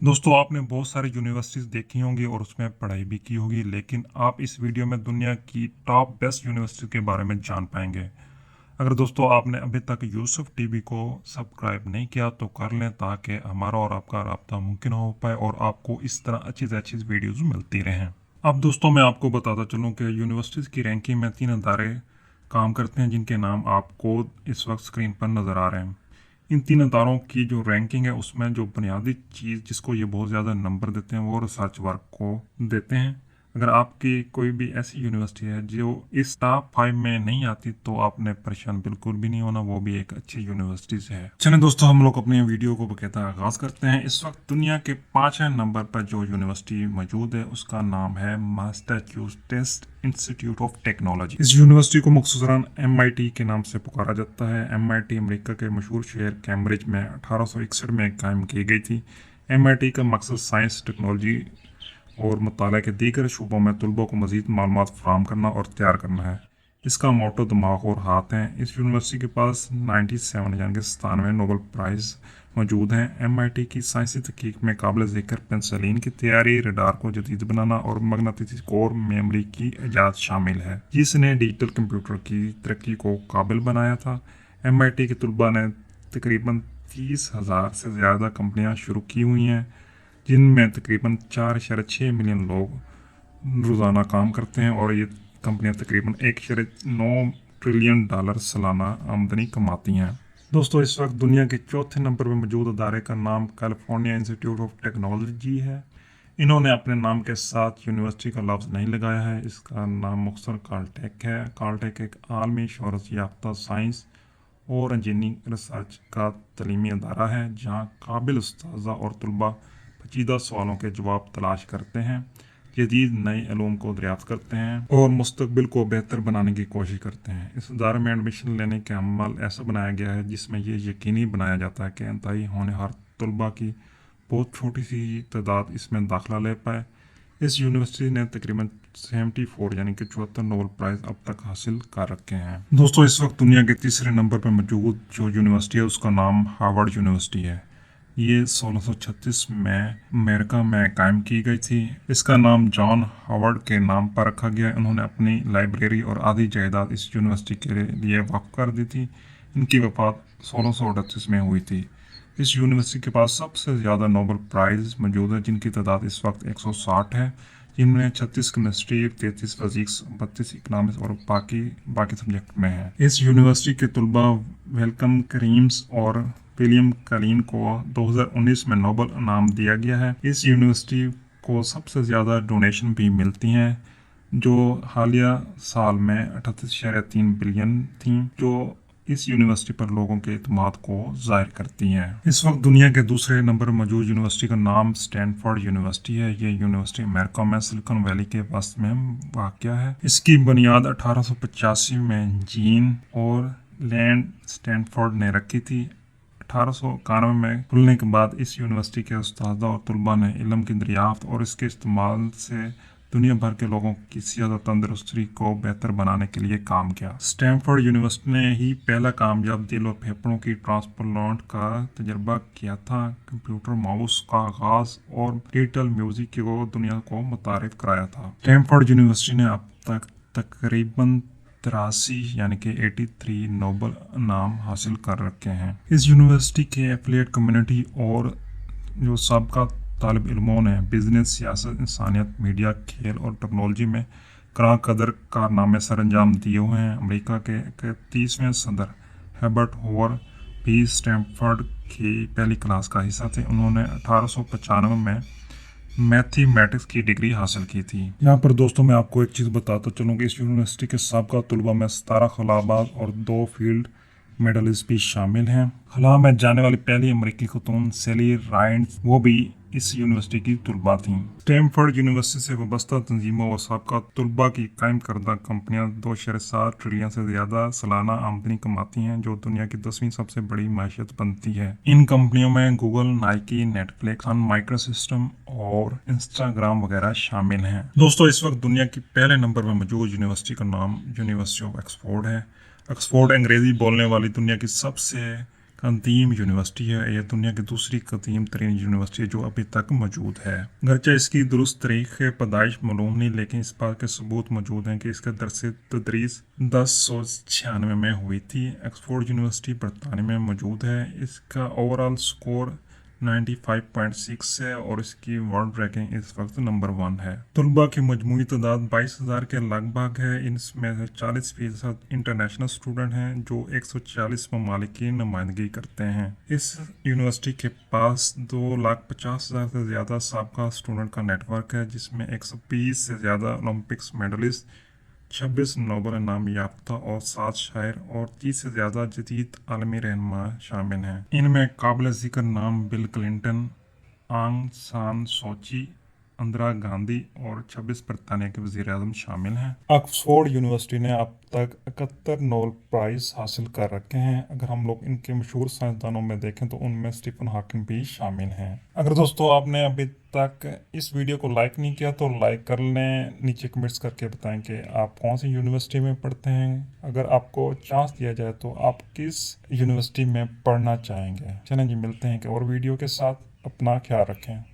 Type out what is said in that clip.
दोस्तों आपने बहुत सारी यूनिवर्सिटीज़ देखी होंगी और उसमें पढ़ाई भी की होगी, लेकिन आप इस वीडियो में दुनिया की टॉप बेस्ट यूनिवर्सिटी के बारे में जान पाएंगे। अगर दोस्तों आपने अभी तक यूसुफ टीवी को सब्सक्राइब नहीं किया तो कर लें, ताकि हमारा और आपका राब्ता मुमकिन हो पाए और आपको इस तरह अच्छी से अच्छी वीडियोज़ मिलती रहें। अब दोस्तों मैं आपको बताता चलूँ कि यूनिवर्सिटीज़ की रैंकिंग में 3 अदारे काम करते हैं, जिनके नाम आपको इस वक्त स्क्रीन पर नज़र आ रहे हैं। इन 3 अदारों की जो रैंकिंग है उसमें जो बुनियादी चीज़ जिसको ये बहुत ज़्यादा नंबर देते हैं वो रिसर्च वर्क को देते हैं। अगर आपकी कोई भी ऐसी यूनिवर्सिटी है जो इस टॉप 5 में नहीं आती तो आपने परेशान बिल्कुल भी नहीं होना, वो भी एक अच्छी यूनिवर्सिटी से है। चलिए दोस्तों हम लोग अपनी वीडियो को बकायदा आगाज करते हैं। इस वक्त दुनिया के 5वें नंबर पर जो यूनिवर्सिटी मौजूद है उसका नाम है मैसाचुसेट्स इंस्टीट्यूट ऑफ टेक्नोलॉजी। इस यूनिवर्सिटी को मुख्तसरन MIT के नाम से पुकारा जाता है। MIT अमेरिका के मशहूर शहर कैम्ब्रिज में 1861 में कायम की गई थी। MIT का मकसद साइंस, टेक्नोलॉजी और मुताले के दीगर शोबों में तलबा को मज़ीद मालूमात फराहम करना और तैयार करना है। इसका मोटो दिमाग और हाथ हैं। इस यूनिवर्सिटी के पास 97 यानी कि 97 नोबल प्राइज़ मौजूद हैं। MIT की साइंसी तहकीक में काबिल ज़िक्र पेंसिलिन की तैयारी, रडार को जदीद बनाना और मगनातीसी कोर मेमोरी की ईजाद शामिल है, जिसने डिजिटल कंप्यूटर की तरक्की को काबिल बनाया था। MIT के तलबा ने तकरीबन 30,000 से ज़्यादा कंपनियां शुरू की हुई हैं, जिनमें तकरीबन 4.6 मिलियन लोग रोज़ाना काम करते हैं और ये कंपनियां तकरीबन 1.9 ट्रिलियन डॉलर सालाना आमदनी कमाती हैं। दोस्तों इस वक्त दुनिया के चौथे नंबर पर मौजूद अदारे का नाम कैलिफोर्निया इंस्टीट्यूट ऑफ टेक्नोलॉजी है। इन्होंने अपने नाम के साथ यूनिवर्सिटी का लफ्ज़ नहीं लगाया है। इसका नाम मुख्तसर कालटेक है। कालटेक एक आलमी शोहरत याफ्ता साइंस और इंजीनियरिंग रिसर्च का तलीमी अदारा है, जहाँ काबिल उस्ताज़ा और तलबा पेचीदा सवालों के जवाब तलाश करते हैं, जदीद नए इल्म को दरियाफ्त करते हैं और मुस्तकबिल को बेहतर बनाने की कोशिश करते हैं। इस अदारे में एडमिशन लेने का अमल ऐसा बनाया गया है जिसमें यह यकीनी बनाया जाता है कि इंतहाई होनहार तलबा की बहुत छोटी सी तादाद इसमें दाखिला ले पाए। इस यूनिवर्सिटी ने तकरीबन 74 यानी कि 74 नोबल प्राइज़ अब तक हासिल कर रखे हैं। दोस्तों इस वक्त दुनिया के तीसरे नंबर पर मौजूद जो यूनिवर्सिटी है उसका नाम हार्वर्ड यूनिवर्सिटी है। ये 1636 में अमेरिका में कायम की गई थी। इसका नाम जॉन हार्वर्ड के नाम पर रखा गया। उन्होंने अपनी लाइब्रेरी और आधी जायदाद इस यूनिवर्सिटी के लिए वक्फ कर दी थी। इनकी वफात 1638 में हुई थी। इस यूनिवर्सिटी के पास सबसे ज़्यादा नोबल प्राइज़ मौजूद है, जिनकी तादाद इस वक्त 160 है, जिनमें 36 केमिस्ट्री, 33 फिजिक्स, 32 इकनॉमिक्स और बाकी सब्जेक्ट में है। इस यूनिवर्सिटी के तलबा वेलकम करीम्स और विलियम कलीन को 2019 में नोबल इनाम दिया गया है। इस यूनिवर्सिटी को सबसे ज़्यादा डोनेशन भी मिलती हैं, जो हालिया साल में 38.3 बिलियन थी, जो इस यूनिवर्सिटी पर लोगों के एतमाद को जाहिर करती हैं। इस वक्त दुनिया के दूसरे नंबर पर मौजूद यूनिवर्सिटी का नाम स्टैनफोर्ड यूनिवर्सिटी है। ये यूनिवर्सिटी अमेरिका में सिलिकॉन वैली के वस्त में वाक़या है। इसकी बुनियाद 1885 में जीन और लैंड स्टैनफोर्ड ने रखी थी। 1891 में खुलने के बाद इस यूनिवर्सिटी के उस्ताद और तलबा ने इल्म की दरियाफ्त और इसके इस्तेमाल से दुनिया भर के लोगों की सेहत और तंदुरुस्ती को बेहतर बनाने के लिए काम किया। स्टैनफोर्ड यूनिवर्सिटी ने ही पहला कामयाब दिल और फेफड़ों की ट्रांसप्लांट का तजर्बा किया था। कंप्यूटर माउस का आगाज और डिजिटल म्यूजिक को दुनिया को मुतारिफ कराया था। स्टैनफोर्ड यूनिवर्सिटी ने अब तक तकरीबन 83 यानी कि 83 नोबल इनाम हासिल कर रखे हैं। इस यूनिवर्सिटी के एफिलिएट कम्युनिटी और जो सबका तालिब इल्मों ने बिजनेस, सियासत, इंसानियत, मीडिया, खेल और टेक्नोलॉजी में करा कदर कारनामे सर अंजाम दिए हुए हैं। अमेरिका के 31वें सदर हर्बर्ट हूवर भी स्टैनफोर्ड की पहली क्लास का हिस्सा थे। उन्होंने 1895 में मैथमेटिक्स की डिग्री हासिल की थी। यहाँ पर दोस्तों मैं आपको एक चीज़ बताता चलूँ कि इस यूनिवर्सिटी के साबका तलबा में 17 खलाबाज और 2 फील्ड मेडलिस्ट भी शामिल हैं। खला में जाने वाली पहली अमेरिकी खतून सैली राइड्स वो भी इस यूनिवर्सिटी की तलबा थीं। स्टैनफोर्ड यूनिवर्सिटी से वाबस्ता तंजीमों और साबका तलबा की कायम करदा कंपनियां 2.7 ट्रिलियन से ज़्यादा सालाना आमदनी कमाती हैं, जो दुनिया की 10वीं सबसे बड़ी माशियत बनती है। इन कंपनियों में गूगल, नाइकी, नेटफ्लिक्स, सन माइक्रोसिस्टम और इंस्टाग्राम वगैरह शामिल हैं। दोस्तों इस वक्त दुनिया की पहले नंबर पर मौजूद यूनिवर्सिटी का नाम यूनिवर्सिटी ऑफ ऑक्सफोर्ड है। ऑक्सफोर्ड अंग्रेजी बोलने वाली दुनिया की सबसे कदीम यूनिवर्सिटी है। यह दुनिया की दूसरी कदीम तरीन यूनिवर्सिटी है जो अभी तक मौजूद है। गरचे इसकी दुरुस्त तारीख पैदाइश मालूम नहीं, लेकिन इस बात के सबूत मौजूद हैं कि इसका दरस तदरीस 1096 में हुई थी। ऑक्सफोर्ड यूनिवर्सिटी बरतानिया में मौजूद है। इसका ओवरऑल स्कोर 95.6 है और इसकी वर्ल्ड रैंकिंग इस वक्त नंबर 1 है। तलबा की मजमूई तादाद 22,000 के लगभग है। इनमें से 40% इंटरनेशनल स्टूडेंट हैं जो 140 ममालिक की नुमाइंदगी करते हैं। इस यूनिवर्सिटी के पास 2,50,000 से ज़्यादा साबका स्टूडेंट का नेटवर्क है, जिसमें 120 से ज़्यादा ओलंपिक्स मेडलिस्ट, 26 नोबल इनाम याफ्ता और 7 शायर और 30 से ज़्यादा जदीद आलमी रहनुमा शामिल हैं। इनमें काबिल ज़िक्र नाम बिल क्लिंटन, आंग सान सोची, इंदिरा गांधी और 26 बरतानिया के वज़ीर आज़म शामिल हैं। ऑक्सफोर्ड यूनिवर्सिटी ने अब तक 71 नोबेल प्राइज़ हासिल कर रखे हैं। अगर हम लोग इनके मशहूर साइंसदानों में देखें तो उनमें स्टीफन हॉकिंग भी शामिल हैं। अगर दोस्तों आपने अभी तक इस वीडियो को लाइक नहीं किया तो लाइक कर लें। नीचे कमेंट्स करके बताएं कि आप कौन सी यूनिवर्सिटी में पढ़ते हैं। अगर आपको चांस दिया जाए तो आप किस यूनिवर्सिटी में पढ़ना चाहेंगे। चलें जी, मिलते हैं एक और वीडियो के साथ। अपना ख्याल रखें।